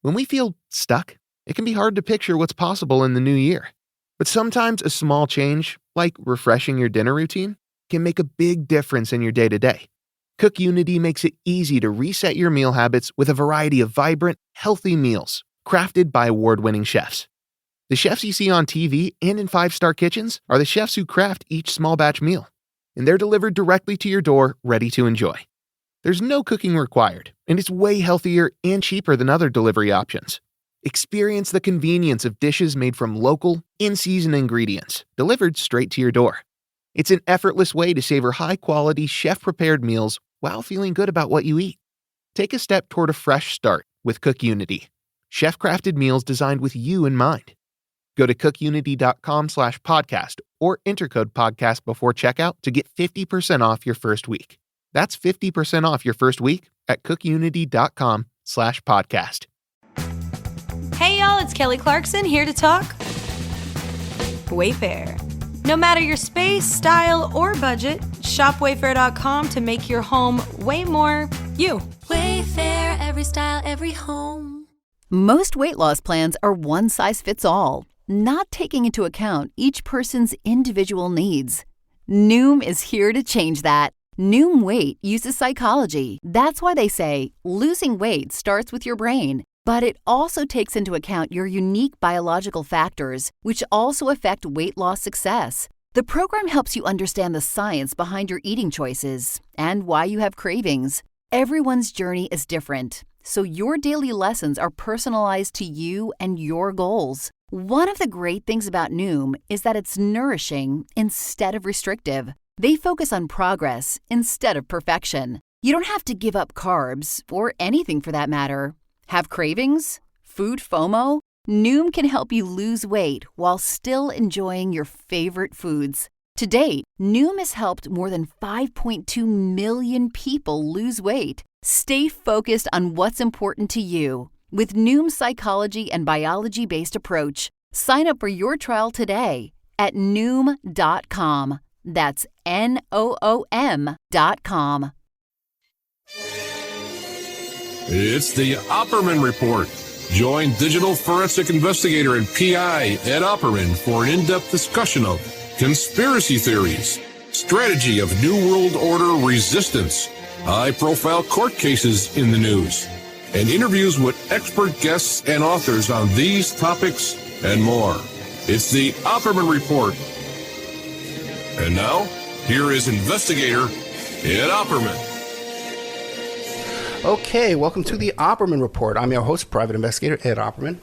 When we feel stuck, it can be hard to picture what's possible in the new year. But sometimes a small change, like refreshing your dinner routine, can make a big difference in your day-to-day. Cook Unity makes it easy to reset your meal habits with a variety of vibrant, healthy meals crafted by award-winning chefs. The chefs you see on TV and in five-star kitchens are the chefs who craft each small batch meal, and they're delivered directly to your door, ready to enjoy. There's no cooking required, and it's way healthier and cheaper than other delivery options. Experience the convenience of dishes made from local, in-season ingredients, delivered straight to your door. It's an effortless way to savor high-quality, chef-prepared meals while feeling good about what you eat. Take a step toward a fresh start with Cook Unity. Chef-crafted meals designed with you in mind. Go to cookunity.com/podcast or enter code podcast before checkout to get 50% off your first week. That's 50% off your first week at cookunity.com/podcast. Hey y'all, it's Kelly Clarkson here to talk Wayfair. No matter your space, style, or budget, shop Wayfair.com to make your home way more you. Wayfair, every style, every home. Most weight loss plans are one size fits all, not taking into account each person's individual needs. Noom is here to change that. Noom Weight uses psychology. That's why they say losing weight starts with your brain. But it also takes into account your unique biological factors, which also affect weight loss success. The program helps you understand the science behind your eating choices and why you have cravings. Everyone's journey is different, so your daily lessons are personalized to you and your goals. One of the great things about Noom is that it's nourishing instead of restrictive. They focus on progress instead of perfection. You don't have to give up carbs, or anything for that matter. Have cravings? Food FOMO? Noom can help you lose weight while still enjoying your favorite foods. To date, Noom has helped more than 5.2 million people lose weight. Stay focused on what's important to you with Noom's psychology and biology-based approach. Sign up for your trial today at Noom.com. That's Noom.com. It's the Opperman Report. Join digital forensic investigator and PI Ed Opperman for an in-depth discussion of conspiracy theories, strategy of New World Order resistance, high-profile court cases in the news, and interviews with expert guests and authors on these topics and more. It's the Opperman Report. And now, here is investigator Ed Opperman. Okay, welcome to the Opperman Report. I'm your host, Private Investigator Ed Opperman.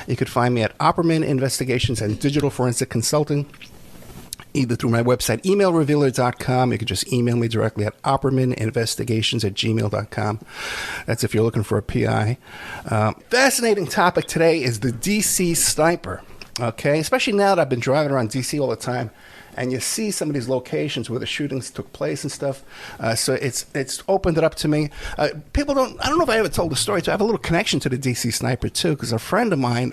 You can find me at Opperman Investigations and Digital Forensic Consulting, either through my website, emailrevealer.com. You can just email me directly at oppermaninvestigations@gmail.com. That's if you're looking for a PI. Fascinating topic today is the DC sniper. Okay, especially now that I've been driving around DC all the time, and you see some of these locations where the shootings took place and stuff. So it's opened it up to me. I don't know if I ever told the story, so I have a little connection to the DC sniper too, because a friend of mine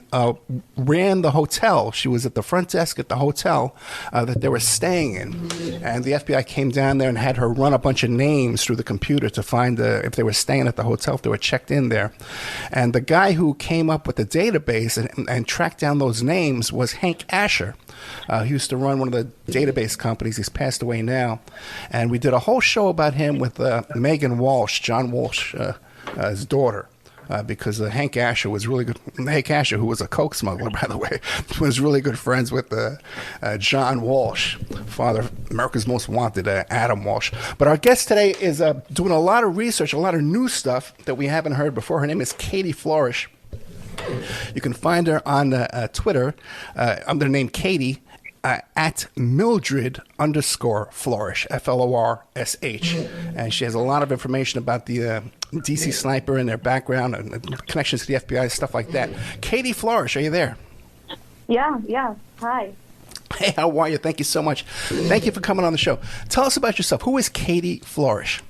ran the hotel. She was at the front desk at the hotel that they were staying in. And the FBI came down there and had her run a bunch of names through the computer to find if they were staying at the hotel, if they were checked in there. And the guy who came up with the database and tracked down those names was Hank Asher. He used to run one of the database companies. He's passed away now. And we did a whole show about him with Megan Walsh, John Walsh, his daughter, because Hank Asher was really good. Hank Asher, who was a coke smuggler, by the way, was really good friends with John Walsh, father of America's Most Wanted, Adam Walsh. But our guest today is doing a lot of research, a lot of new stuff that we haven't heard before. Her name is Katie Florsh. You can find her on Twitter under the name Katie at Mildred_Florsh, Florsh. And she has a lot of information about the DC sniper and their background and connections to the FBI, stuff like that. Katie Florsh, are you there? Yeah. Hi. Hey, how are you? Thank you so much. Thank you for coming on the show. Tell us about yourself. Who is Katie Florsh?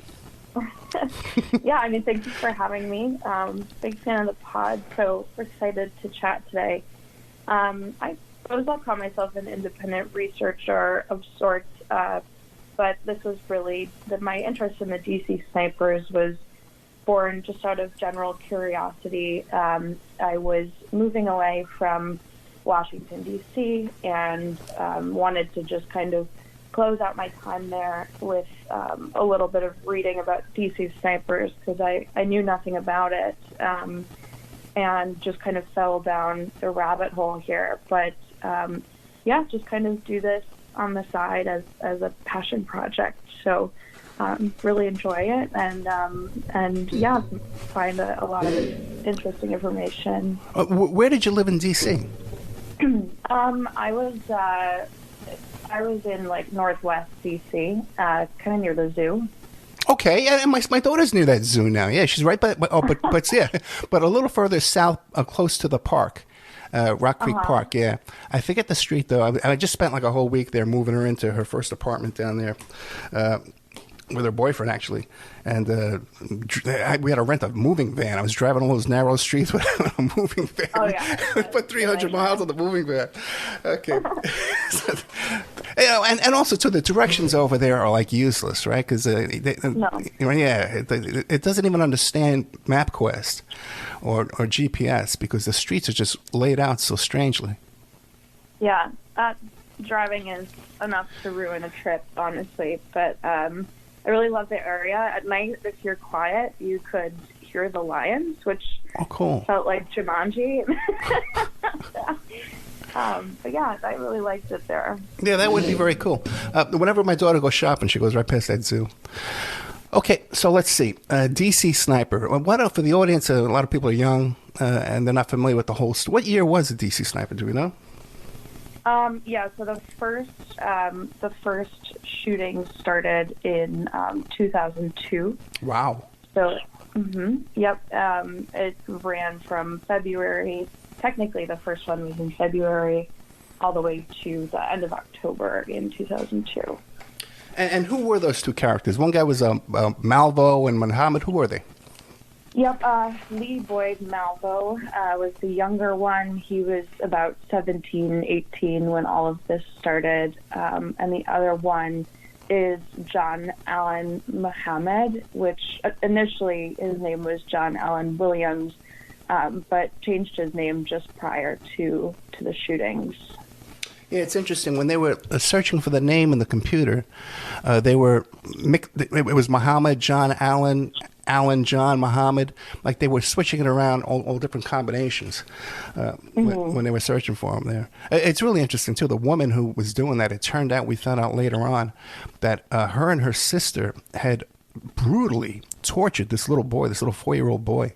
Yeah, thank you for having me. Big fan of the pod, so we're excited to chat today. I suppose I'll call myself an independent researcher of sorts, but this was really my interest in the DC snipers was born just out of general curiosity. I was moving away from Washington, D.C., and wanted to just kind of close out my time there with a little bit of reading about D.C. snipers, because I knew nothing about it, and just kind of fell down the rabbit hole here. But just kind of do this on the side as a passion project. So really enjoy it, and find a lot of interesting information. Where did you live in D.C.? I was in like Northwest DC, kind of near the zoo. Okay, and my daughter's near that zoo now. Yeah, she's right, but a little further south, close to the park, Rock Creek Park. Yeah, I forget the street though. I just spent like a whole week there, moving her into her first apartment down there. With her boyfriend, actually. And we had to rent a moving van. I was driving all those narrow streets with a moving van. Oh, yeah. Put 300 miles on the moving van. Okay. And also, too, the directions over there are, like, useless, right? Because, it doesn't even understand MapQuest or GPS, because the streets are just laid out so strangely. Yeah, driving is enough to ruin a trip, honestly. But I really love the area. At night, if you're quiet, you could hear the lions, which felt like Jumanji. But yeah, I really liked it there. Yeah, that would be very cool. Whenever my daughter goes shopping, she goes right past that zoo. Okay, so let's see. DC Sniper. What for the audience? A lot of people are young and they're not familiar with the whole story. What year was the DC Sniper? Do we know? So the first shooting started in 2002. Wow. So, it ran from February. Technically, the first one was in February, all the way to the end of October in 2002. And who were those two characters? One guy was Malvo and Muhammad. Who were they? Yep, Lee Boyd Malvo was the younger one. He was about 17, 18 when all of this started. And the other one is John Allen Muhammad, which initially his name was John Allen Williams, but changed his name just prior to the shootings. Yeah, it's interesting. When they were searching for the name in the computer, it was Muhammad, John Allen, John, Muhammad. Like they were switching it around, all different combinations when they were searching for him there. It's really interesting, too. The woman who was doing that, it turned out, we found out later on, that her and her sister had brutally tortured this little boy, this little 4-year-old boy.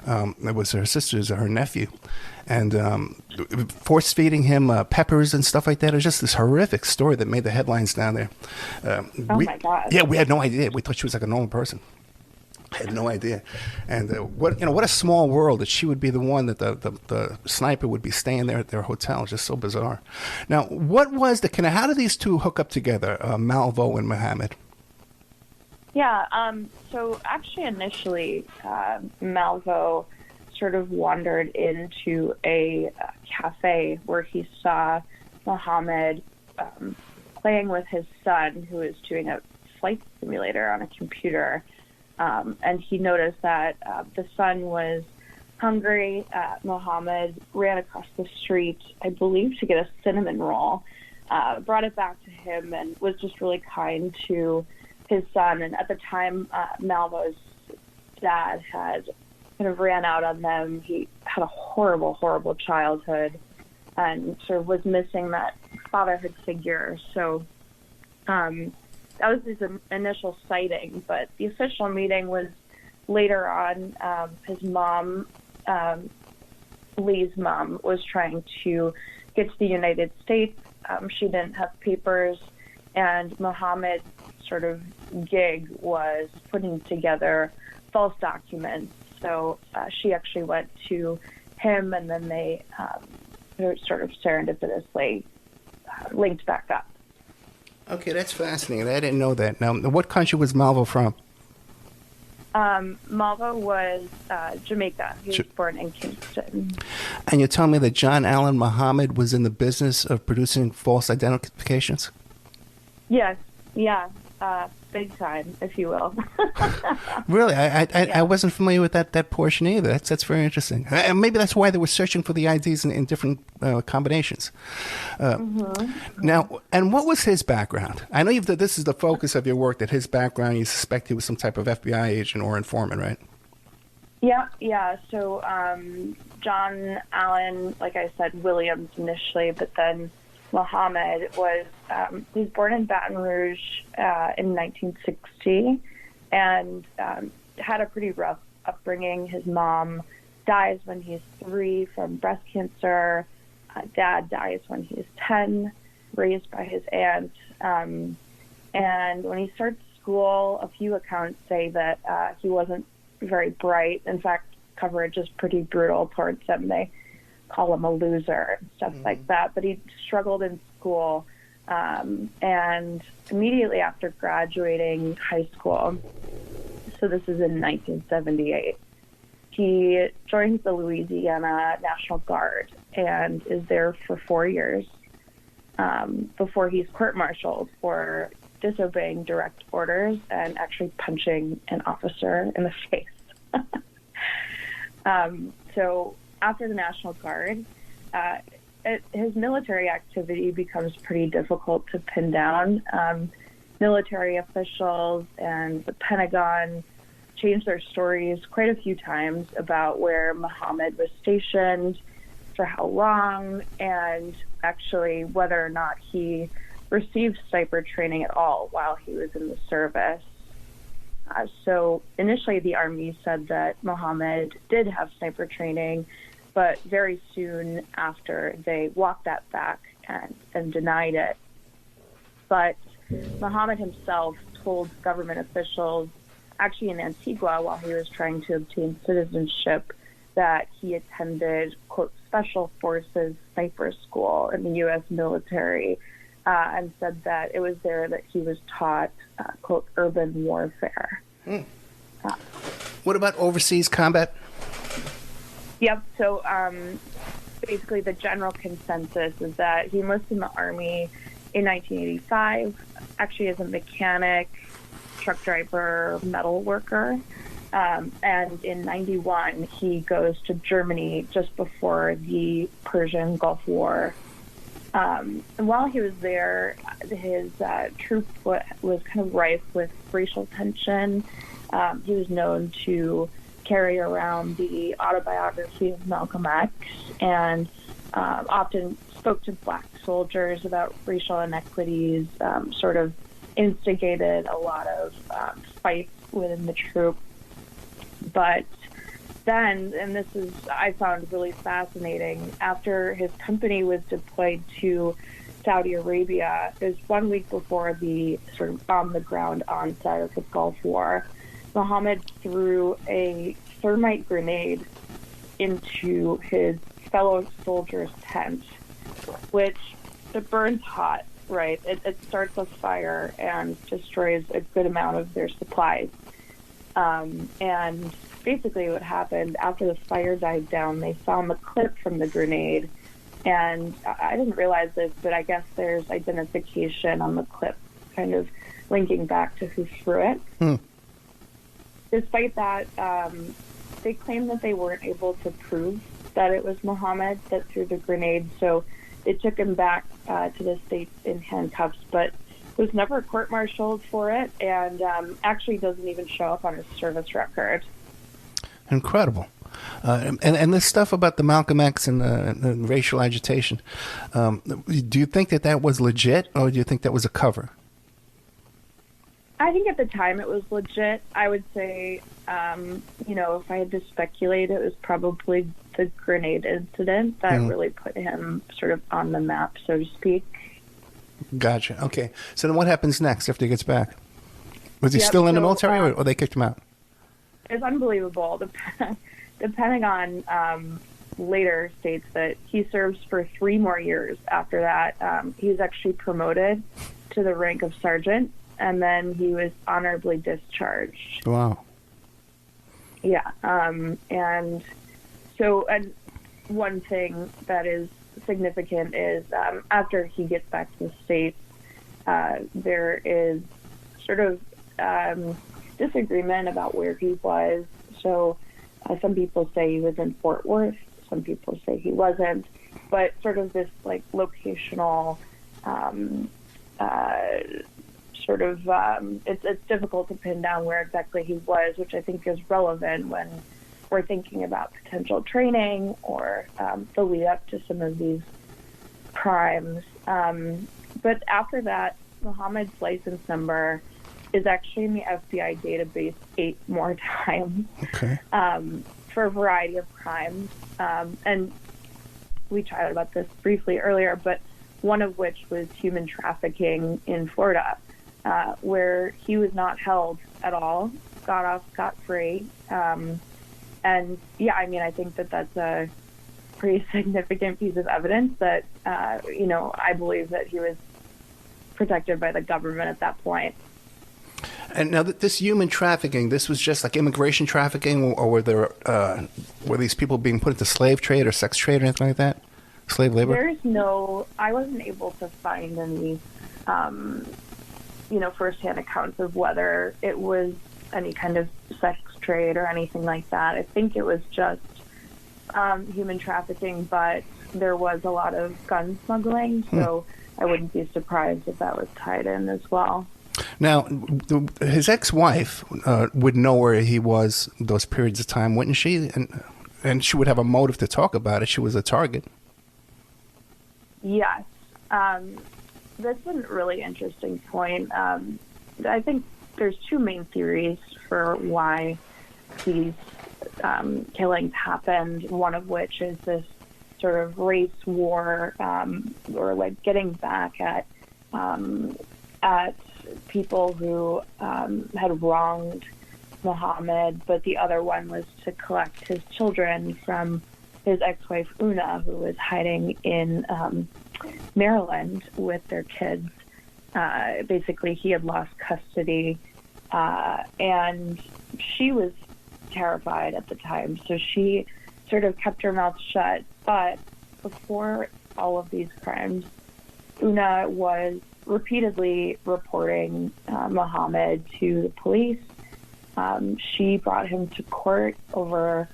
It was her sister's, her nephew. And force feeding him peppers and stuff like that. It was just this horrific story that made the headlines down there. My God. Yeah, we had no idea. We thought she was like a normal person. I had no idea. And what a small world that she would be the one that the sniper would be staying there at their hotel. Just so bizarre. Now, how did these two hook up together, Malvo and Muhammad? Yeah, so actually initially, Malvo sort of wandered into a cafe where he saw Muhammad playing with his son, who was doing a flight simulator on a computer. And he noticed that the son was hungry. Muhammad ran across the street, I believe, to get a cinnamon roll, brought it back to him, and was just really kind to his son. And at the time, Malvo's dad had kind of ran out on them. He had a horrible, horrible childhood and sort of was missing that fatherhood figure. So that was his initial sighting, but the official meeting was later on. His mom, Lee's mom, was trying to get to the United States. She didn't have papers, and Muhammad's sort of gig was putting together false documents. So she actually went to him, and then they sort of serendipitously linked back up. Okay, that's fascinating. I didn't know that. Now, what country was Malvo from? Malvo was Jamaica. He was born in Kingston. And you're telling me that John Allen Muhammad was in the business of producing false identifications? Yes, yeah. big time, if you will. Really, I wasn't familiar with that portion either. That's very interesting. And maybe that's why they were searching for the IDs in different combinations. Now, and what was his background? I know that this is the focus of your work, that his background, you suspect he was some type of FBI agent or informant, right? Yeah. So John Allen, like I said, Williams initially, but then Muhammad was born in Baton Rouge in 1960 and had a pretty rough upbringing. His mom dies when he's 3 from breast cancer. Dad dies when he's 10, raised by his aunt. And when he starts school, a few accounts say that he wasn't very bright. In fact, coverage is pretty brutal towards him. They call him a loser and stuff like that. But he struggled in school. And immediately after graduating high school, so this is in 1978, he joins the Louisiana National Guard and is there for 4 years before he's court-martialed for disobeying direct orders and actually punching an officer in the face. So after the National Guard, his military activity becomes pretty difficult to pin down. Military officials and the Pentagon changed their stories quite a few times about where Muhammad was stationed, for how long, and actually whether or not he received sniper training at all while he was in the service. So initially the Army said that Muhammad did have sniper training, but very soon after they walked that back and denied it. But Muhammad himself told government officials, actually in Antigua while he was trying to obtain citizenship, that he attended, quote, Special Forces Sniper School in the U.S. military, and said that it was there that he was taught, quote, urban warfare. What about overseas combat? Yep. So basically the general consensus is that he enlisted in the Army in 1985, actually as a mechanic, truck driver, metal worker. And in 91, he goes to Germany just before the Persian Gulf War. And while he was there, his troop was kind of rife with racial tension. He was known to carry around the autobiography of Malcolm X and often spoke to black soldiers about racial inequities, sort of instigated a lot of fights within the troop. But then, and this is I found really fascinating, after his company was deployed to Saudi Arabia, it was 1 week before the sort of on-the-ground onset of the Gulf War, Muhammad threw a thermite grenade into his fellow soldier's tent, which it burns hot, right? It starts a fire and destroys a good amount of their supplies. And basically what happened, after the fire died down, they found the clip from the grenade. And I didn't realize this, but I guess there's identification on the clip kind of linking back to who threw it. Despite that, they claimed that they weren't able to prove that it was Muhammad that threw the grenade, so they took him back to the States in handcuffs, but was never court-martialed for it, and actually doesn't even show up on his service record. Incredible. And this stuff about the Malcolm X and the racial agitation, do you think that was legit, or do you think that was a cover? I think at the time it was legit. I would say, if I had to speculate, it was probably the grenade incident that really put him sort of on the map, so to speak. Gotcha. Okay. So then what happens next after he gets back? Was he still in the military, or they kicked him out? It's unbelievable. The Pentagon later states that he serves for 3 more years after that. He was actually promoted to the rank of sergeant, and then he was honorably discharged. Wow. Yeah. And so one thing that is significant is after he gets back to the States, there is sort of disagreement about where he was. So some people say he was in Fort Worth, some people say he wasn't, but sort of this like locational it's difficult to pin down where exactly he was, which I think is relevant when we're thinking about potential training or the lead up to some of these crimes. But after that, Mohammed's license number is actually in the FBI database 8 more times for a variety of crimes. And we chatted about this briefly earlier, but one of which was human trafficking in Florida, where he was not held at all, got off scot-free. And yeah, I mean, I think that that's a pretty significant piece of evidence that, I believe that he was protected by the government at that point. And now this human trafficking, this was just like immigration trafficking, or were these people being put into slave trade or sex trade or anything like that? Slave labor? I wasn't able to find any, firsthand accounts of whether it was any kind of sex trade or anything like that. I think it was just human trafficking, but there was a lot of gun smuggling, so I wouldn't be surprised if that was tied in as well. Now, his ex-wife would know where he was those periods of time, wouldn't she? And she would have a motive to talk about it. She was a target. Yes. That's a really interesting point. I think there's two main theories for why these killings happened, one of which is this sort of race war, or like getting back at people who had wronged Mohammed, but the other one was to collect his children from his ex-wife Una, who was hiding in Maryland with their kids. Basically, he had lost custody, and she was terrified at the time, so she sort of kept her mouth shut. But before all of these crimes, Una was repeatedly reporting Mohammed to the police. She brought him to court over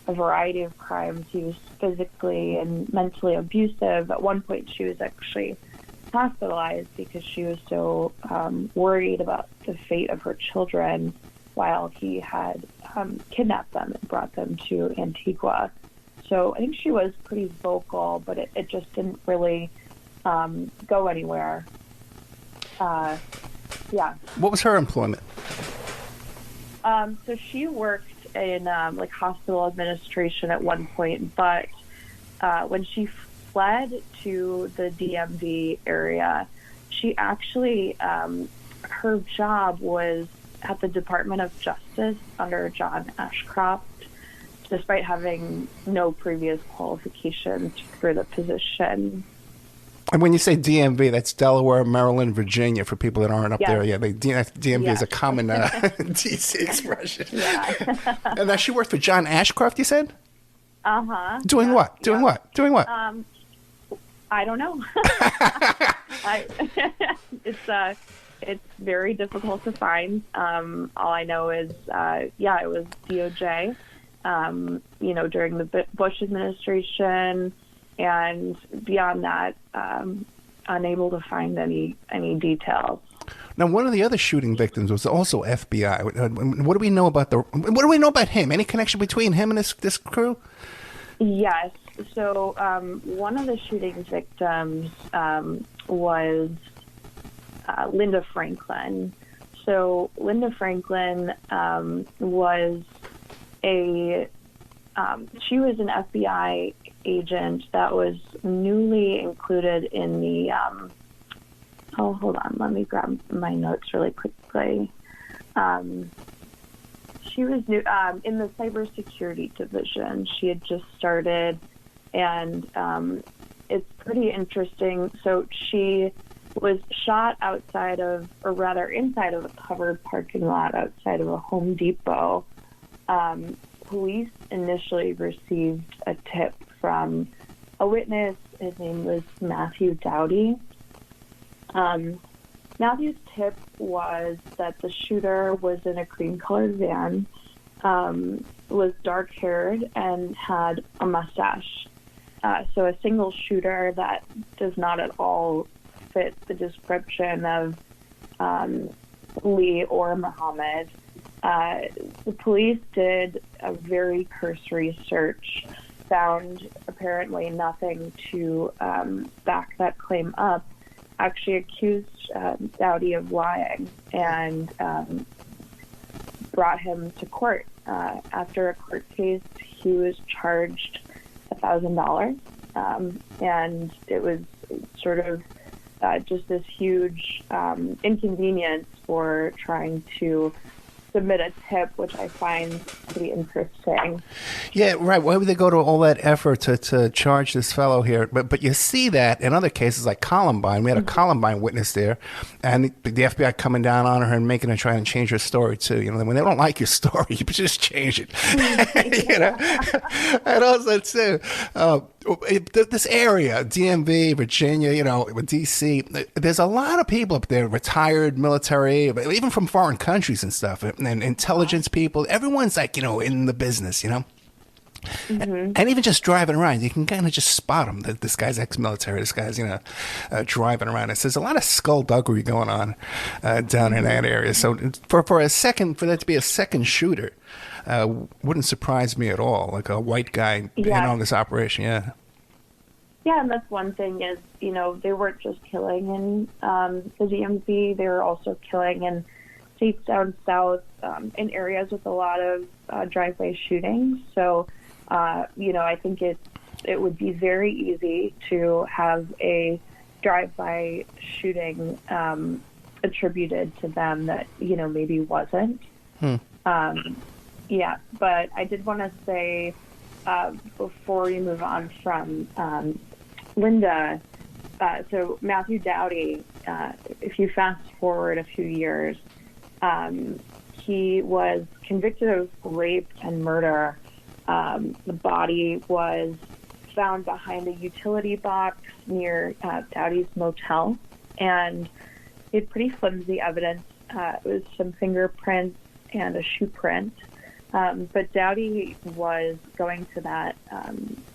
a variety of crimes. He was physically and mentally abusive. At one point, she was actually hospitalized because she was so worried about the fate of her children while he had kidnapped them and brought them to Antigua. So I think she was pretty vocal, but it just didn't really go anywhere. Yeah. What was her employment? So she worked in hospital administration at one point, but when she fled to the DMV area, she actually her job was at the Department of Justice under John Ashcroft, despite having no previous qualifications for the position. And when you say DMV, that's Delaware, Maryland, Virginia, for people that aren't up there. Yeah, DMV is a common DC expression. Yeah. And now she worked for John Ashcroft, you said? Uh-huh. Doing what? Doing what? I don't know. It's very difficult to find. All I know is, it was DOJ, during the Bush administration. And beyond that, unable to find any details. Now, one of the other shooting victims was also FBI. What do we know about him? Any connection between him and this crew? Yes. So one of the shooting victims was Linda Franklin. So Linda Franklin was she was an FBI agent that was newly included in the hold on, let me grab my notes really quickly. She was new in the cybersecurity division. She had just started, and it's pretty interesting. So she was shot inside of a covered parking lot outside of a Home Depot. Police initially received a tip from a witness. His name was Matthew Dowdy. Matthew's tip was that the shooter was in a cream-colored van, was dark-haired, and had a mustache. So a single shooter that does not at all fit the description of Lee or Muhammad. The police did a very cursory search, found apparently nothing to back that claim up, actually accused Dowdy of lying, and brought him to court. After a court case, he was charged $1,000, and it was sort of just this huge inconvenience for trying to submit a tip, which I find pretty interesting. Yeah, right. Why would they go to all that effort to charge this fellow here? But you see that in other cases like Columbine. We had a Columbine witness there, and the FBI coming down on her and making her try and change her story too. You know, when they don't like your story, you just change it. You know, and also too, this area, DMV, Virginia, you know, D.C. There's a lot of people up there, retired military, even from foreign countries and stuff. And intelligence people, everyone's like, you know, in the business, you know. Mm-hmm. And even just driving around, you can kind of just spot them. That this guy's ex-military, this guy's, you know, driving around. There's a lot of skullduggery going on down in that area. So for that to be a second shooter, wouldn't surprise me at all. Like a white guy in on this operation, yeah. Yeah, and that's one thing is, you know, they weren't just killing in the DMV, they were also killing in states down south, in areas with a lot of drive-by shootings. So, you know, I think it would be very easy to have a drive-by shooting attributed to them that, you know, maybe wasn't. Yeah, but I did want to say, before we move on from Linda, so Matthew Dowdy, if you fast forward a few years, he was convicted of rape and murder. The body was found behind a utility box near Dowdy's motel, and he had pretty flimsy evidence. It was some fingerprints and a shoe print. But Dowdy was going to that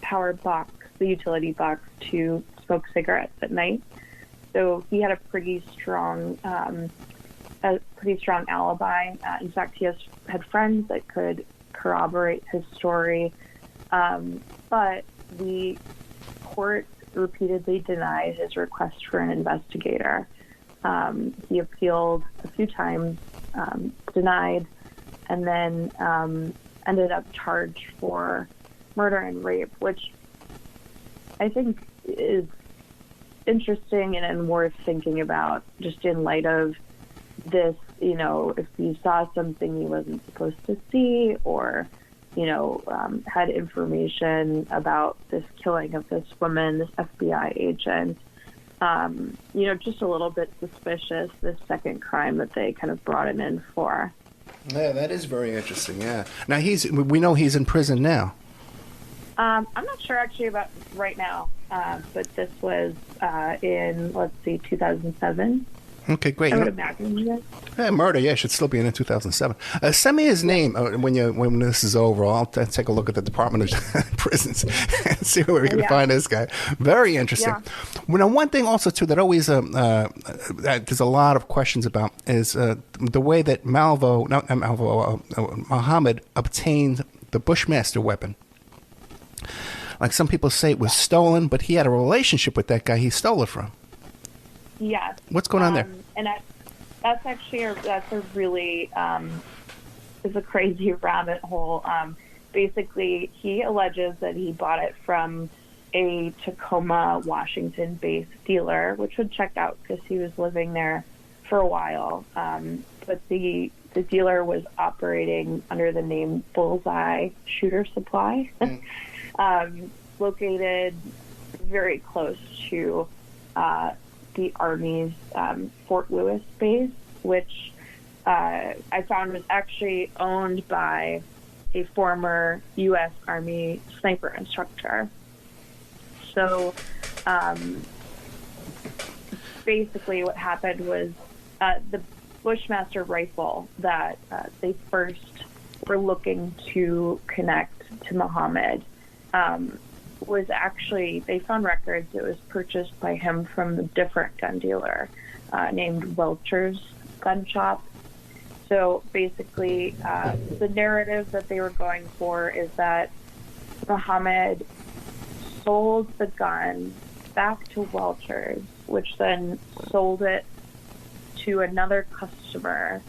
power box, the utility box, to smoke cigarettes at night. So he had a pretty strong alibi. In fact, he had friends that could corroborate his story. But the court repeatedly denied his request for an investigator. He appealed a few times, denied, and then ended up charged for murder and rape, which I think is interesting and worth thinking about, just in light of this, you know, if he saw something he wasn't supposed to see, or, you know, had information about this killing of this woman, this FBI agent, you know, just a little bit suspicious, this second crime that they kind of brought him in for. Yeah, that is very interesting, yeah. Now, we know he's in prison now. I'm not sure actually about right now, but this was in, 2007. Okay, great. I would imagine. Yeah, murder, yeah, should still be in 2007. Send me his name when this is over. I'll take a look at the Department of Prisons and see where we can find this guy. Very interesting. Yeah. Well, now, one thing also, too, that always there's a lot of questions about is the way that Muhammad obtained the Bushmaster weapon. Like some people say it was stolen, but he had a relationship with that guy he stole it from. Yes. What's going on there? And that's actually a really is a crazy rabbit hole. Basically, he alleges that he bought it from a Tacoma, Washington-based dealer, which would check out because he was living there for a while. But the dealer was operating under the name Bullseye Shooter Supply, located very close to the Army's Fort Lewis base, which I found was actually owned by a former U.S. Army sniper instructor. So basically what happened was the Bushmaster rifle that they first were looking to connect to Muhammad was actually, they found records, it was purchased by him from a different gun dealer named Welcher's Gun Shop. So basically, the narrative that they were going for is that Muhammad sold the gun back to Welcher's, which then sold it to another customer,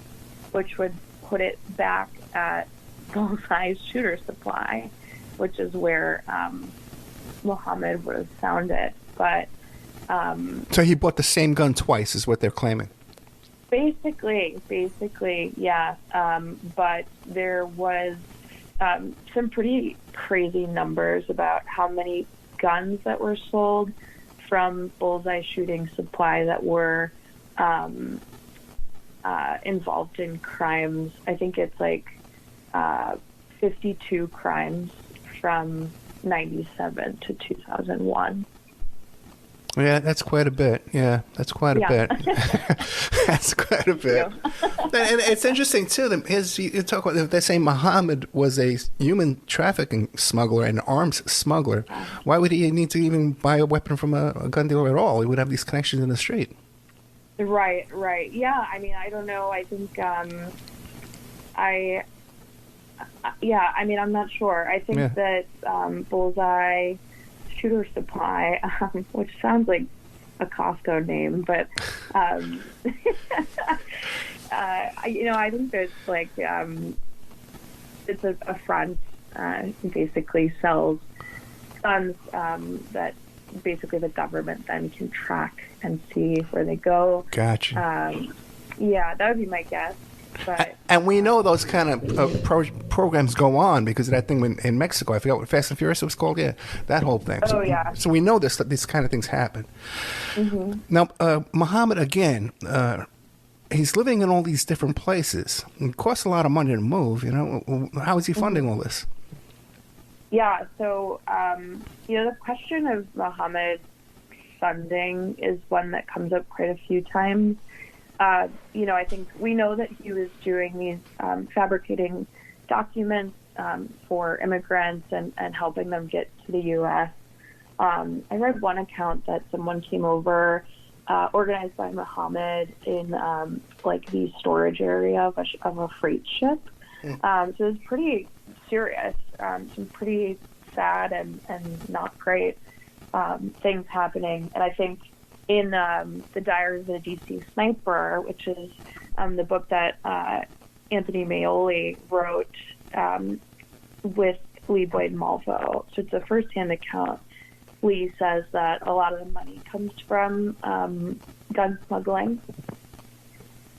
which would put it back at Bullseye's shooter supply, which is where Muhammad would have found it. But so he bought the same gun twice, is what they're claiming. Basically, yeah. But there was some pretty crazy numbers about how many guns that were sold from Bullseye Shooting Supply that were involved in crimes. I think it's like 52 crimes from 97 to 2001. Yeah, that's quite a bit. That's quite a bit. That's quite a bit. And it's interesting, too. You talk about, they're saying Muhammad was a human trafficking smuggler and arms smuggler. Why would he need to even buy a weapon from a gun dealer at all? He would have these connections in the street. Right. Yeah, I mean, I don't know. I think, I'm not sure. I think that Bullseye Shooter Supply, which sounds like a Costco name, but I think that it's a front. Basically sells guns that basically the government then can track and see where they go. Gotcha. That would be my guess. But, and we know those kind of programs go on because of that thing in Mexico. I forgot what Fast and Furious was called. Yeah, that whole thing. So we know these kind of things happen. Mm-hmm. Now, Muhammad, again, he's living in all these different places. It costs a lot of money to move. How is he funding all this? Yeah, so, the question of Muhammad's funding is one that comes up quite a few times. I think we know that he was doing these fabricating documents for immigrants and helping them get to the U.S. I read one account that someone came over, organized by Muhammad in the storage area of a freight ship. So it was pretty serious, some pretty sad and not great things happening. And I think in the Diaries of the DC Sniper, which is the book that Anthony Maioli wrote with Lee Boyd Malvo, so it's a first-hand account. Lee says that a lot of the money comes from gun smuggling,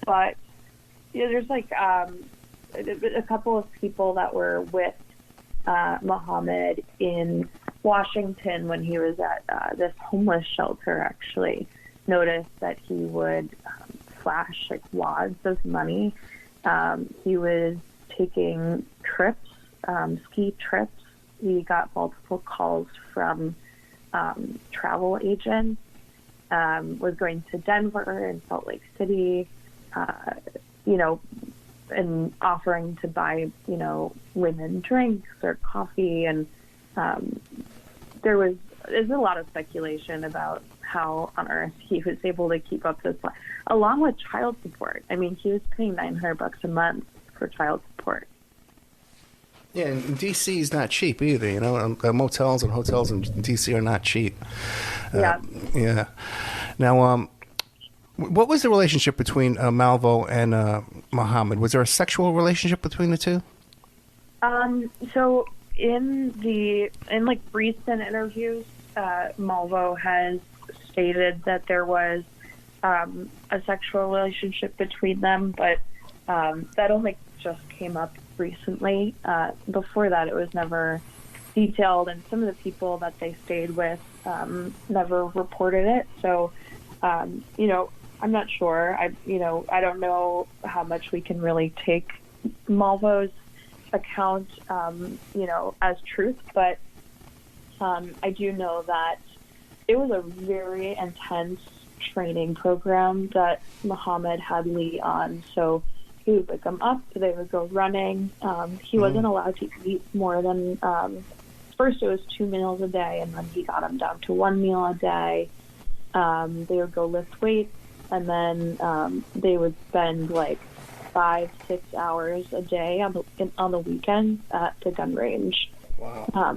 but there's a couple of people that were with Muhammad in Washington when he was at this homeless shelter actually noticed that he would flash wads of money. He was taking trips, ski trips. He got multiple calls from travel agents, was going to Denver and Salt Lake City, and offering to buy, women drinks or coffee. And there's a lot of speculation about how on earth he was able to keep up this life, along with child support. I mean, he was paying $900 a month for child support. Yeah, and D.C. is not cheap either. Motels and hotels in D.C. are not cheap. Yeah. Now, what was the relationship between Malvo and Muhammad? Was there a sexual relationship between the two? So in recent interviews, Malvo has stated that there was a sexual relationship between them, but that only just came up recently. Before that, it was never detailed, and some of the people that they stayed with never reported it. So, I'm not sure. I don't know how much we can really take Malvo's account, as truth, but I do know that it was a very intense training program that Muhammad had Lee on. So he would wake him up, they would go running. He wasn't allowed to eat more than, first it was 2 meals a day, and then he got him down to 1 meal a day. They would go lift weights, and then they would spend like 5-6 hours a day on the weekends at the gun range. Wow.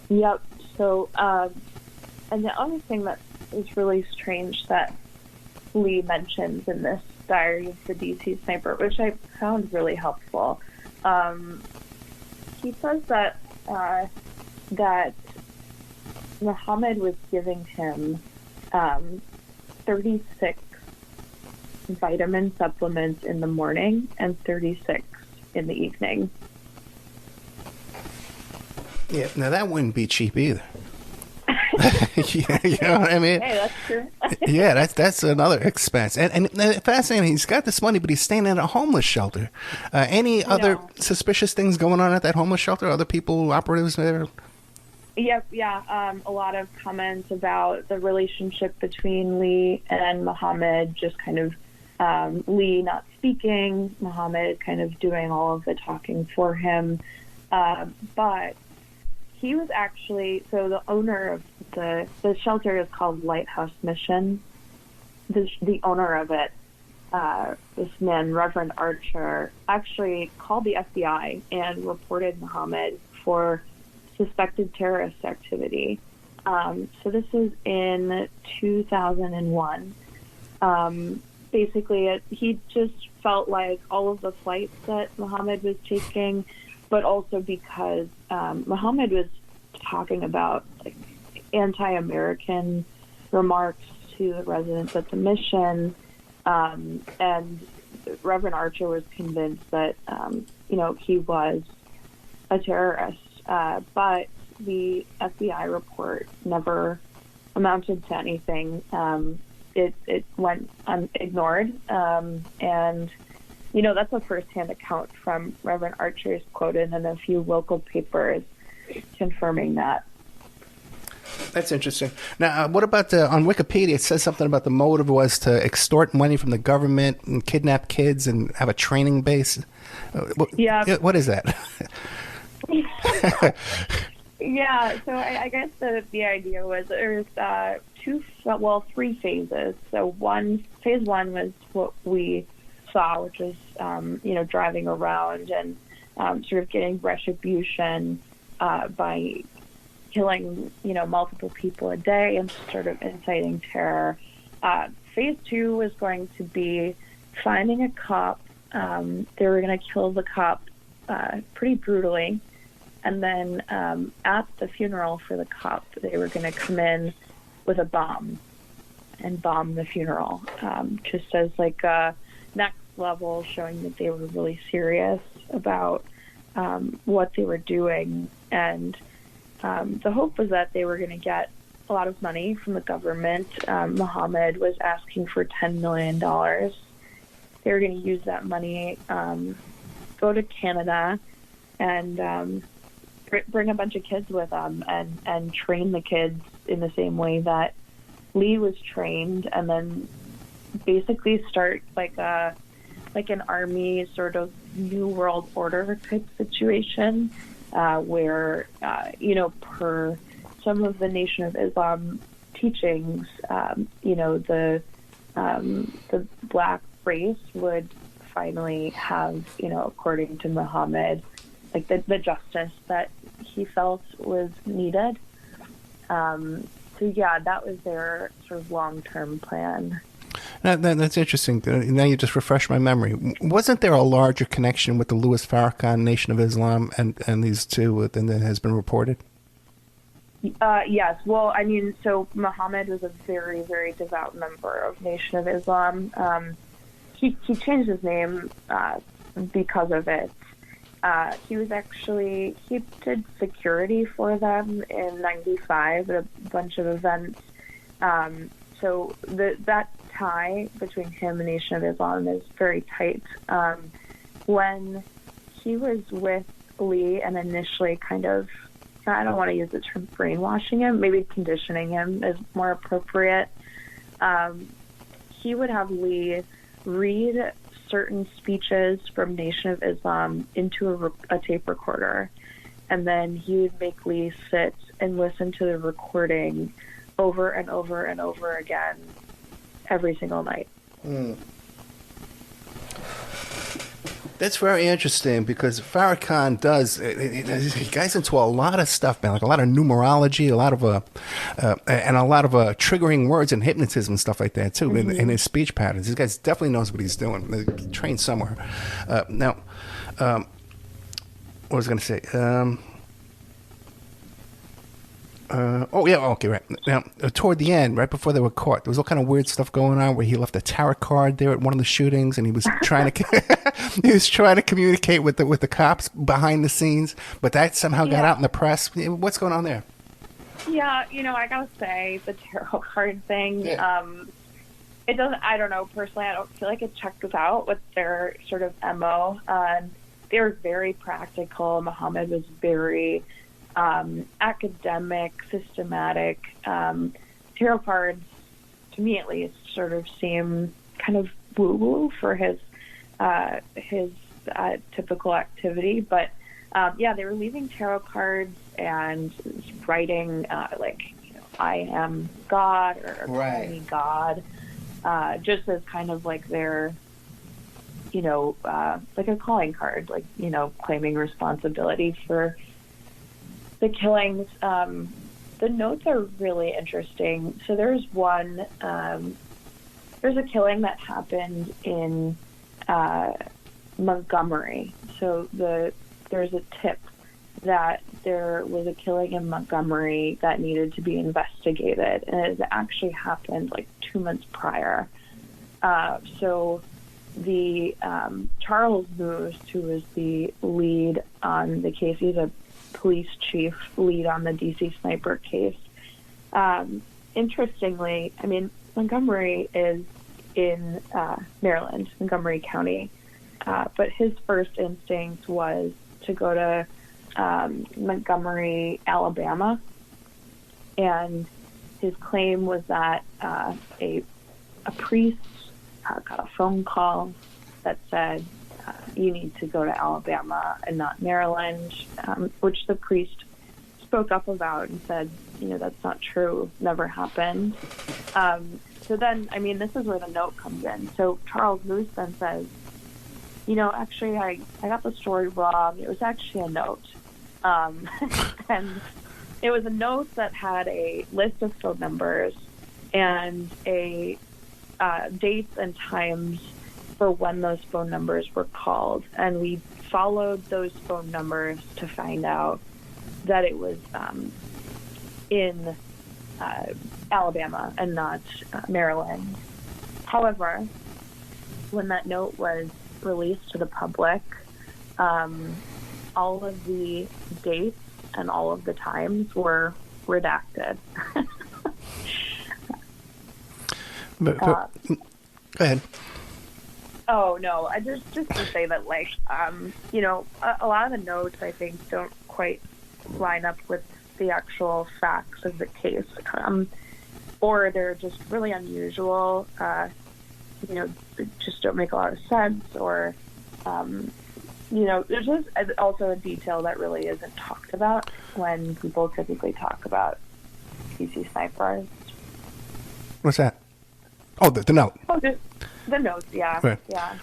Yep. So, and the other thing that is really strange that Lee mentions in this Diary of the DC Sniper, which I found really helpful, he says that that Muhammad was giving him 36 vitamin supplements in the morning and 36 in the evening. Yeah, now that wouldn't be cheap either. Yeah, you know what I mean? Hey, that's true. Yeah, that's another expense. And fascinating, he's got this money, but he's staying in a homeless shelter. Any other suspicious things going on at that homeless shelter? Other people, operatives there? Yep, yeah. A lot of comments about the relationship between Lee and Muhammad, just kind of Lee not speaking, Muhammad kind of doing all of the talking for him. But he was actually, so the owner of the shelter is called Lighthouse Mission. The owner of it, this man, Reverend Archer, actually called the FBI and reported Muhammad for suspected terrorist activity. So this is in 2001. Basically, he just felt like all of the flights that Muhammad was taking, but also because Muhammad was talking about like anti-American remarks to the residents at the mission, and Reverend Archer was convinced that he was a terrorist. But the FBI report never amounted to anything. It went ignored, and that's a first-hand account from Reverend Archer's quoted in a few local papers confirming that. That's interesting. Now, what about on Wikipedia? It says something about the motive was to extort money from the government and kidnap kids and have a training base. Yeah. What is that? Yeah, so I guess the idea was there's three phases. So phase one was what we saw, which was driving around and sort of getting retribution by killing multiple people a day and sort of inciting terror. Phase two was going to be finding a cop. They were going to kill the cop pretty brutally. And then at the funeral for the cop, they were going to come in with a bomb and bomb the funeral, just as like a next level, showing that they were really serious about what they were doing. And the hope was that they were going to get a lot of money from the government. Muhammad was asking for $10 million. They were going to use that money, go to Canada, and bring a bunch of kids with them and train the kids in the same way that Lee was trained, and then basically start like an army sort of New World Order type situation, where per some of the Nation of Islam teachings, the black race would finally have, according to Muhammad, like the justice that he felt was needed. That was their sort of long-term plan. That's interesting. Now you just refreshed my memory. Wasn't there a larger connection with the Louis Farrakhan Nation of Islam and these two than that has been reported? Yes. Well, I mean, so Muhammad was a very, very devout member of Nation of Islam. He changed his name because of it. He did security for them in '95 at a bunch of events. So that tie between him and Nation of Islam is very tight. When he was with Lee and initially kind of, I don't want to use the term brainwashing him, maybe conditioning him is more appropriate. he would have Lee read certain speeches from Nation of Islam into a tape recorder, and then he would make Lee sit and listen to the recording over and over and over again every single night. That's very interesting because Farrakhan does. He gets into a lot of stuff, man. Like a lot of numerology, a lot of triggering words and hypnotism and stuff like that too. In his speech patterns, this guy definitely knows what he's doing. He trained somewhere. Now, what was I going to say? Right. Now, toward the end, right before they were caught, there was all kind of weird stuff going on where he left a tarot card there at one of the shootings, and he was trying to communicate with the cops behind the scenes, but that somehow got out in the press. What's going on there? Yeah, I gotta say the tarot card thing. Yeah. It doesn't. I don't know personally. I don't feel like it checks out with their sort of MO. They were very practical. Muhammad was very academic, systematic. Tarot cards, to me at least, sort of seem kind of woo-woo for his typical activity. But they were leaving tarot cards and writing I am God or call me God, just as kind of like their, like a calling card, like, claiming responsibility for the killings. The notes are really interesting. So there's one, there's a killing that happened in Montgomery. So there's a tip that there was a killing in Montgomery that needed to be investigated, and it actually happened like 2 months prior. So the Charles Moose, who was the lead on the case, he's a police chief lead on the DC sniper case. Interestingly, I mean, Montgomery is in Maryland, Montgomery County, but his first instinct was to go to Montgomery, Alabama, and his claim was that a priest got a phone call that said, you need to go to Alabama and not Maryland, which the priest spoke up about and said, that's not true, never happened. So then, I mean, this is where the note comes in. So Charles Moose then says, actually, I got the story wrong. It was actually a note. And it was a note that had a list of phone numbers and a dates and times for when those phone numbers were called. And we followed those phone numbers to find out that it was in Alabama and not Maryland. However, when that note was released to the public, all of the dates and all of the times were redacted. But go ahead. Oh, no, I just to say that, a lot of the notes, I think, don't quite line up with the actual facts of the case, or they're just really unusual, just don't make a lot of sense, or, there's just also a detail that really isn't talked about when people typically talk about PC snipers. What's that? Oh, the note. Oh, the notes, yeah. Right. Yeah.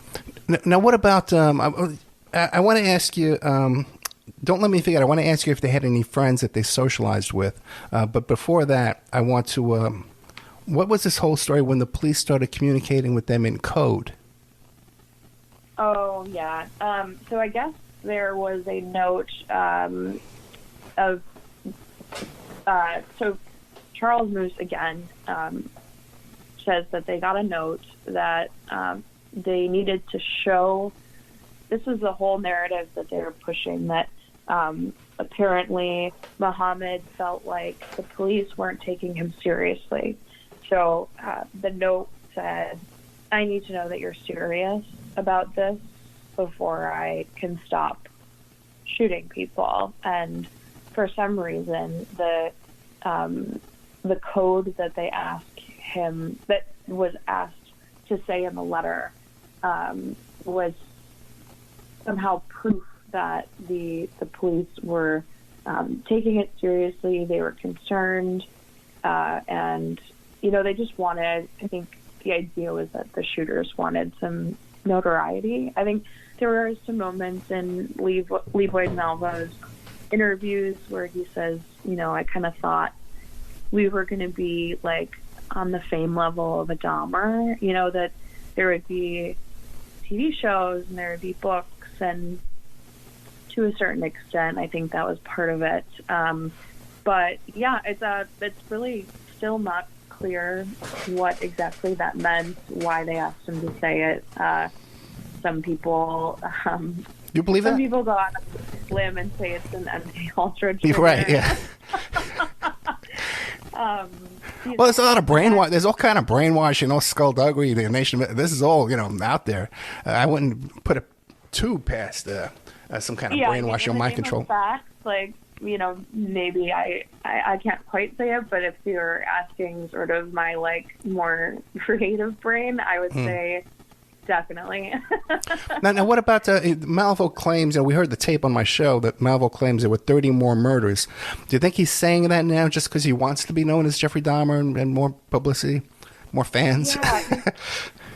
Now, what about, I want to ask you, don't let me forget, I want to ask you if they had any friends that they socialized with. But before that, I want to, what was this whole story when the police started communicating with them in code? Oh, yeah. So I guess there was a note so Charles Moose, again, says that they got a note that they needed to show. This is the whole narrative that they were pushing, that apparently Muhammad felt like the police weren't taking him seriously. So the note said, I need to know that you're serious about this before I can stop shooting people. And for some reason, the code that they asked him, that was asked to say in the letter was somehow proof that the police were taking it seriously. They were concerned, and they just wanted. I think the idea was that the shooters wanted some notoriety. I think there were some moments in Lee Boyd Malvo's interviews where he says, I kind of thought we were going to be like on the fame level of a Dahmer, that there would be TV shows and there would be books, and to a certain extent, I think that was part of it. But yeah, it's really still not clear what exactly that meant, why they asked him to say it. Some people, you believe some that? people go on a limb and say it's an MK Ultra. Right? Yeah. Well, there's a lot of brainwash. There's all kind of brainwashing, skullduggery. The nation. This is all out there. I wouldn't put it too past some kind of brainwashing or mind control. Facts, maybe I can't quite say it, but if you're asking sort of my more creative brain, I would say definitely. Now, what about Malvo claims? We heard the tape on my show that Malvo claims there were 30 more murders. Do you think he's saying that now just because he wants to be known as Jeffrey Dahmer and more publicity, more fans? Yeah,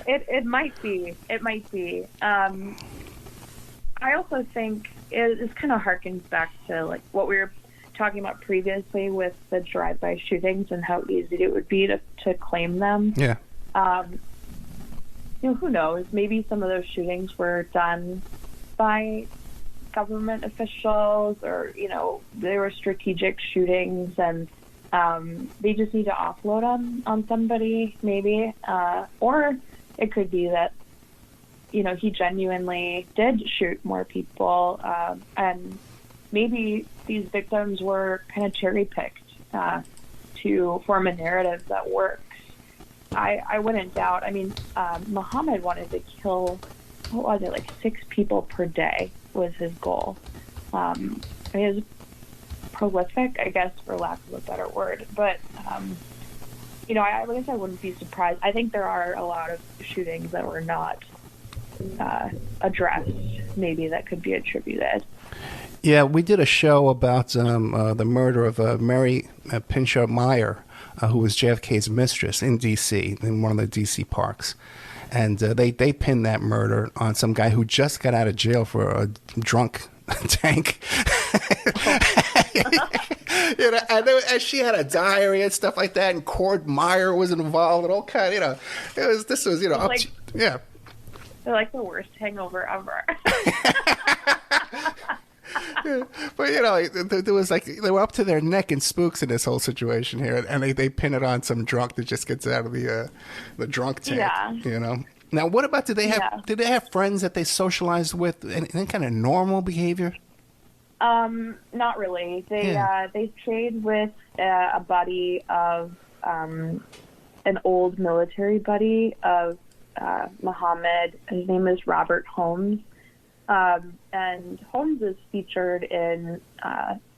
it might be. It might be. I also think it kind of harkens back to what we were talking about previously with the drive-by shootings and how easy it would be to claim them. Yeah. Who knows? Maybe some of those shootings were done by government officials, or they were strategic shootings, and they just need to offload them on somebody, maybe. Or it could be that he genuinely did shoot more people, and maybe these victims were kind of cherry-picked to form a narrative that works. I wouldn't doubt. I mean, Muhammad wanted to kill, 6 people per day was his goal. It was prolific, I guess, for lack of a better word. But, I guess I wouldn't be surprised. I think there are a lot of shootings that were not addressed, maybe, that could be attributed. Yeah, we did a show about the murder of Mary Pinchot Meyer, who was JFK's mistress in D.C., in one of the D.C. parks. And they pinned that murder on some guy who just got out of jail for a drunk tank. And she had a diary and stuff like that, and Cord Meyer was involved, and all kind of, this was, yeah. They're like the worst hangover ever. Yeah, but there was they were up to their neck in spooks in this whole situation here, and they pin it on some drunk that just gets out of the drunk tank. Yeah. Now, what about did they have friends that they socialized with? Any kind of normal behavior? Not really. They stayed with a buddy of an old military buddy of Muhammad. His name is Robert Holmes. And Holmes is featured in,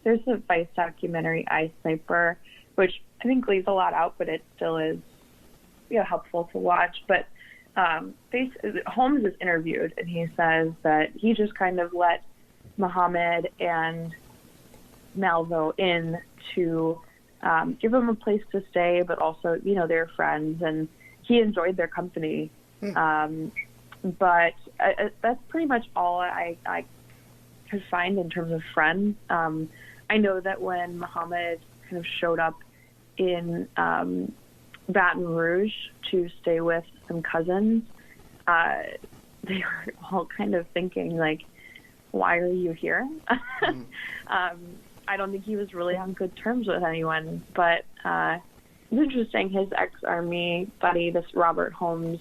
there's a Vice documentary, Eye Sniper, which I think leaves a lot out, but it still is helpful to watch. But Holmes is interviewed, and he says that he just kind of let Muhammad and Malvo in to give them a place to stay, but also, they're friends, and he enjoyed their company. But that's pretty much all I could find in terms of friends. I know that when Muhammad kind of showed up in Baton Rouge to stay with some cousins, they were all kind of thinking, why are you here? I don't think he was really on good terms with anyone, but it's interesting. His ex-Army buddy, this Robert Holmes,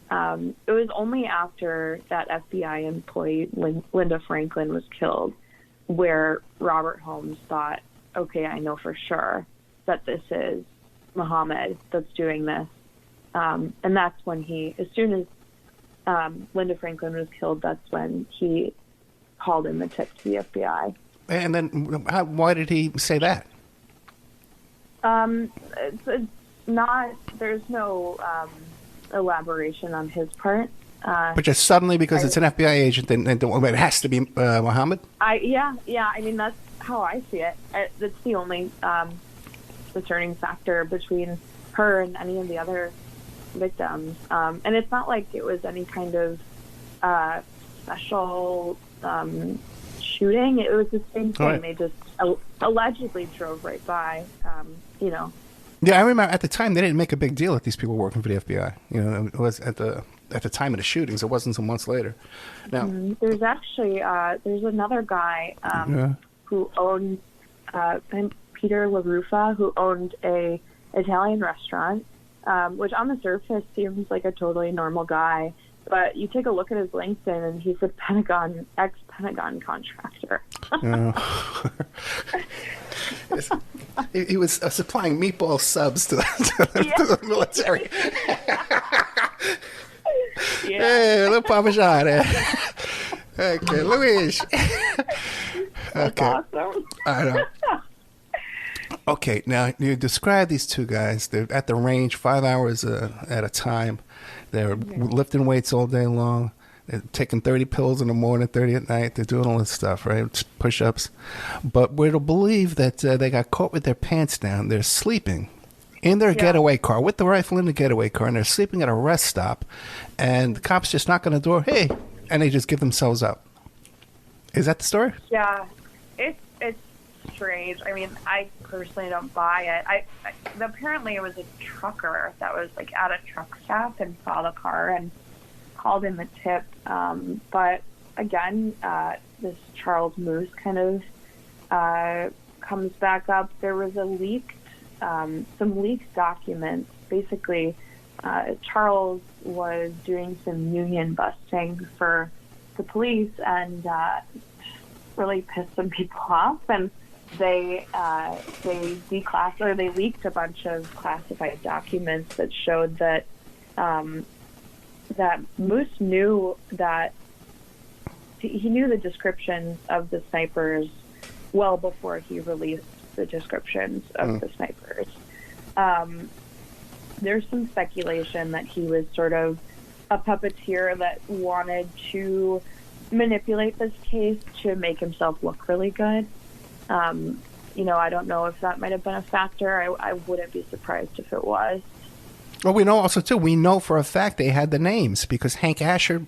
it was only after that FBI employee, Linda Franklin, was killed, where Robert Holmes thought, okay, I know for sure that this is Muhammad that's doing this. And that's when as soon as Linda Franklin was killed, that's when he called in the tip to the FBI. And then why did he say that? It's not, there's no elaboration on his part. But just suddenly, because it's an FBI agent, then it has to be Mohammed? Yeah. I mean, that's how I see it. That's the only discerning factor between her and any of the other victims. And it's not like it was any kind of special shooting. It was the same thing. Right. They just allegedly drove right by, Yeah, I remember at the time they didn't make a big deal that these people were working for the FBI. It was at the time of the shootings. It wasn't until months later. Now, there's actually there's another guy who owned Peter LaRufa, who owned a Italian restaurant, which on the surface seems like a totally normal guy, but you take a look at his LinkedIn and he's a ex-Pentagon contractor. He was supplying meatball subs to the military. Yeah. Hey, little Parmesan. Okay, Luis. That's awesome. I know. Okay, now you describe these two guys. They're at the range 5 hours at a time. They're lifting weights all day long. They're taking 30 pills in the morning, 30 at night. They're doing all this stuff, right? Push-ups. But we're to believe that they got caught with their pants down. They're sleeping in their getaway car, with the rifle in the getaway car, and they're sleeping at a rest stop. And the cops just knock on the door, hey, and they just give themselves up. Is that the story? Yeah, it's strange. I mean, I personally don't buy it. Apparently it was a trucker that was like at a truck stop and saw the car and called in the tip. But again, this Charles Moose kind of comes back up. There was some leaked documents. Basically, Charles was doing some union busting for the police and really pissed some people off, and they leaked a bunch of classified documents that showed that that Moose knew that he knew the descriptions of the snipers well before he released the descriptions of the snipers. There's some speculation that he was sort of a puppeteer that wanted to manipulate this case to make himself look really good. I don't know if that might have been a factor. I wouldn't be surprised if it was. Well, we know also, too, we know for a fact they had the names because Hank Asher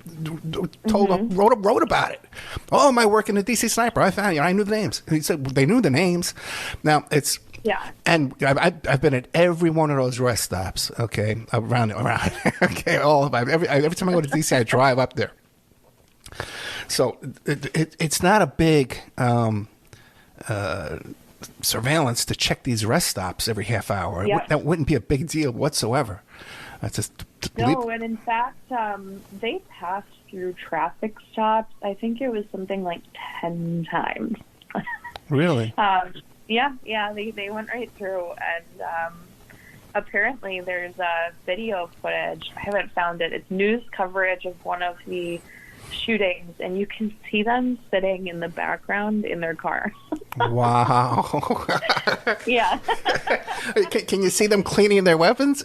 wrote about it. Oh, am I working at DC Sniper? I found you. I knew the names. He said they knew the names. Now, it's... Yeah. And I've been at every one of those rest stops, okay, around, okay, all of them. Every time I go to DC, I drive up there. So it's not a big surveillance to check these rest stops every half hour. Yeah. That wouldn't be a big deal whatsoever. That's just No, and in fact, they passed through traffic stops. I think it was something like 10 times. Really? Yeah, they went right through, and apparently there's video footage. I haven't found it. It's news coverage of one of the shootings, and you can see them sitting in the background in their car. Wow. Yeah. Can you see them cleaning their weapons?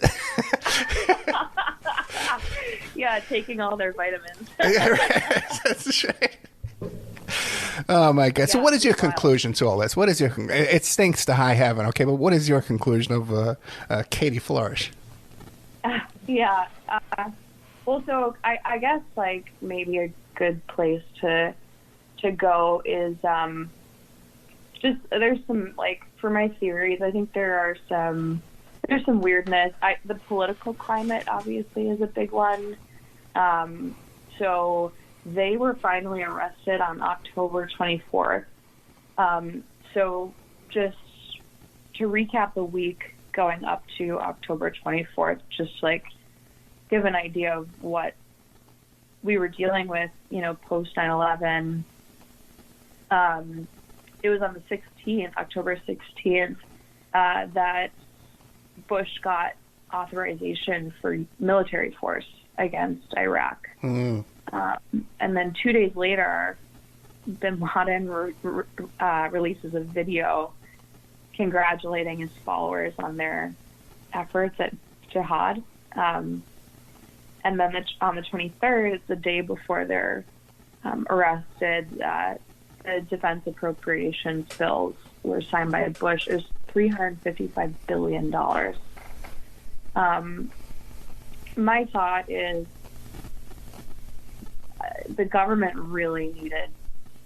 Yeah, taking all their vitamins. That's right. Oh my God! So, what is your conclusion to all this? What is your? It stinks to high heaven, okay? But what is your conclusion of Katie Florsh? Yeah. Well, so I guess like maybe a good place to go is just there's some like for my theories. I think there's some weirdness. The political climate obviously is a big one. So they were finally arrested on October 24th. So just to recap the week going up to October 24th, just like give an idea of what we were dealing with, post 9/11. It was on the 16th, October 16th, that Bush got authorization for military force against Iraq. And then 2 days later, bin Laden releases a video congratulating his followers on their efforts at jihad. And then on the 23rd, the day before they're arrested, the defense appropriations bills were signed by Bush. It was $355 billion. My thought is the government really needed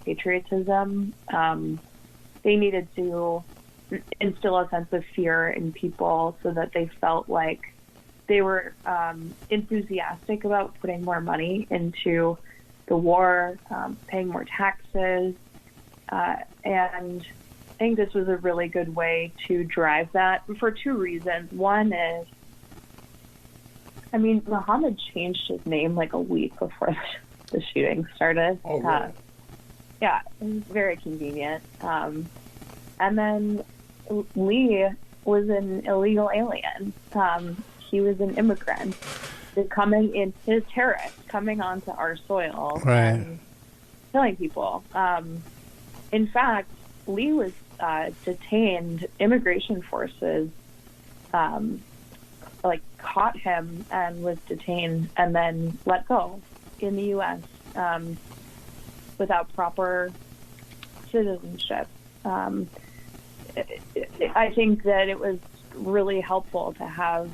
patriotism. They needed to instill a sense of fear in people so that they felt like they were enthusiastic about putting more money into the war, paying more taxes. And I think this was a really good way to drive that for two reasons. One is, I mean, Muhammad changed his name like a week before the shooting started. Oh, really? Yeah, it was very convenient. And then Lee was an illegal alien. He was an immigrant coming in, his terrorist coming onto our soil, right, and killing people. In fact, Lee was detained. Immigration forces caught him and was detained and then let go in the U.S. Without proper citizenship. I think that it was really helpful to have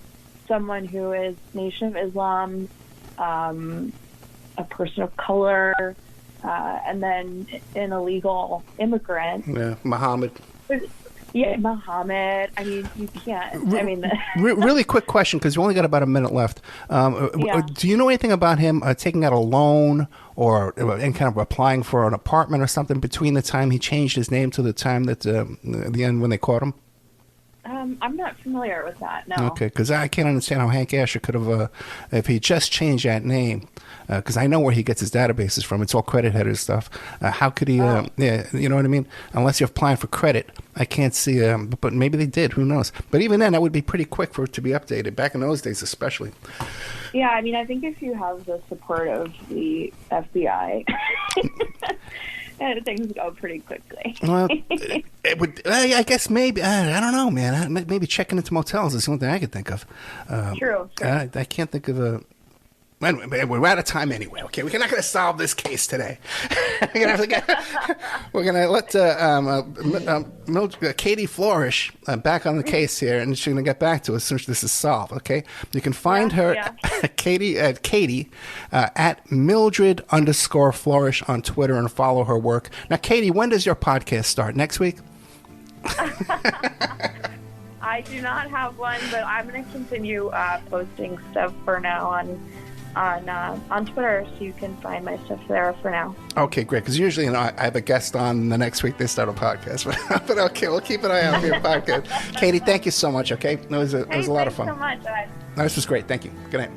someone who is Nation of Islam, a person of color, and then an illegal immigrant. Yeah, Muhammad. Yeah, Muhammad. I mean, you can't. I mean, really quick question, because we only got about a minute left. Do you know anything about him taking out a loan or any kind of applying for an apartment or something between the time he changed his name to the time that the end when they caught him? I'm not familiar with that, no. Okay, because I can't understand how Hank Asher could have, if he just changed that name, because I know where he gets his databases from. It's all credit header stuff. How could he, yeah, you know what I mean? Unless you're applying for credit, I can't see, but maybe they did, who knows? But even then, that would be pretty quick for it to be updated, back in those days especially. Yeah, I mean, I think if you have the support of the FBI... and things go pretty quickly. Well, it would. I guess maybe. I don't know, man. Maybe checking into motels is the only thing I could think of. True. I can't think of a. Anyway, we're out of time anyway. Okay, we're not going to solve this case today. We're going to let Katie Florsh back on the case here, and she's going to get back to us as soon as this is solved. Okay, you can find her, Katie at Mildred_Florsh on Twitter and follow her work. Now, Katie, when does your podcast start? Next week? I do not have one, but I'm going to continue posting stuff for now on Twitter, so you can find my stuff there for now. Okay, great. Because usually, I have a guest on the next week. They start a podcast, but okay, we'll keep an eye out for your podcast. Katie, thank you so much. Okay, it was a lot of fun. Thanks so much. No, this was great. Thank you. Good night.